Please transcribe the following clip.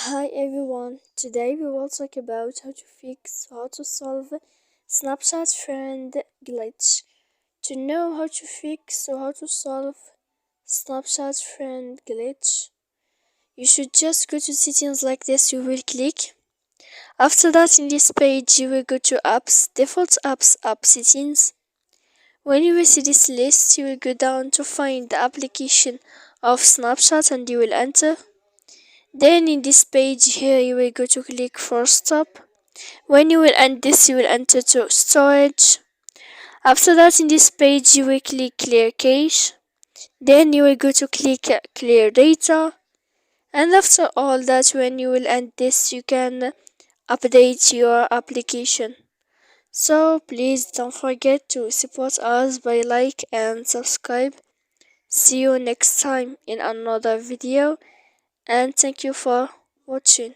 Hi everyone, today we will talk about how to solve Snapchat friend glitch. To know how to fix or how to solve Snapchat friend glitch, you should just go to settings like this. You will click. After that, in this page, you will go to apps, default apps, app settings. When you will see this list, you will go down to find the application of Snapchat and you will enter. Then in this page here you will go to click for stop. When you will end this, you will enter to storage. After that, in this page you will click clear cache. Then you will go to click clear data. And after all that, when you will end this, you can update your application. So please don't forget to support us by like and subscribe. See you next time in another video, and thank you for watching.